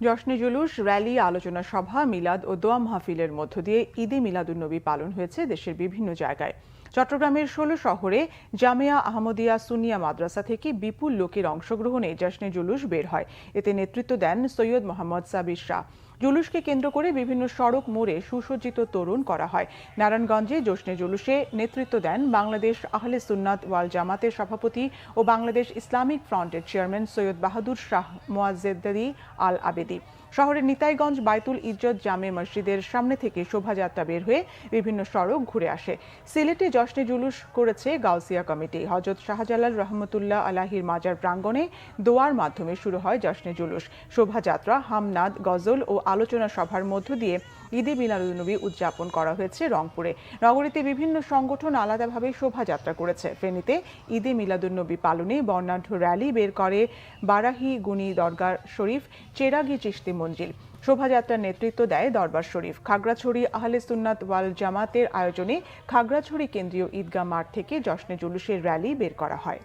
জশ্নে জুলুস, র্যালি, আলোচনা সভা, মিলাদ ও দোয়া মাহফিলের মধ্য দিয়ে ঈদে মিলাদুন্নবী পালন হয়েছে দেশের বিভিন্ন জায়গায়। চট্টগ্রামের ১৬ শহরে জামিয়া আহমদিয়া সুন্নিয়া মাদ্রাসা থেকে বিপুল লোকের অংশগ্রহণে জশ্নে জুলুস বের হয়। এতে নেতৃত্ব দেন সৈয়দ মোহাম্মদ সাবির শাহ। জুলুসকে কেন্দ্র করে বিভিন্ন সড়ক মোড়ে সুসজ্জিত তোরণ করা হয়। নারায়ণগঞ্জে জশ্নে জুলুসে নেতৃত্ব দেন বাংলাদেশ আহলে সুন্নাত ওয়াল জামাতের সভাপতি ও বাংলাদেশ ইসলামিক ফ্রন্টের চেয়ারম্যান সৈয়দ বাহাদুর শাহ মোয়াজ্জেদি আল আবেদি। শহরের নিতাইগঞ্জ বাইতুল ইজ্জত জামে মসজিদের সামনে থেকে শোভাযাত্রা বের হয়ে বিভিন্ন সড়ক ঘুরে আসে। সিলেটে জশ্নে জুলুস করেছে গাউসিয়া কমিটি। হযরত শাহজালাল রহমতুল্লাহ আলাহির মাজার প্রাঙ্গণে দোয়ার মাধ্যমে শুরু হয় জশ্নে জুলুস। শোভাযাত্রা, হামনাদ, গজল ও আলোচনা সভার মধ্য দিয়ে ঈদে মিলাদুন্নবী উদযাপন করা হয়েছে রংপুরে। নগরীতে বিভিন্ন সংগঠন আলাদাভাবে শোভাযাত্রা করেছে। ফেনীতে ঈদে মিলাদুন্নবী পালনে বর্ণাঢ্য র্যালি বের করে বারাহি গুনি দরগা শরীফ, চেরাগি চিশতি মঞ্জিল। শোভাযাত্রার নেতৃত্ব দেয় দরবার শরীফ। খাগড়াছড়ি আহলে সুন্নাত ওয়াল জামাতের আয়োজনে খাগড়াছড়ি কেন্দ্রীয় ঈদগাহ মাঠ থেকে জশ্নে জুলুসের র্যালি বের করা হয়।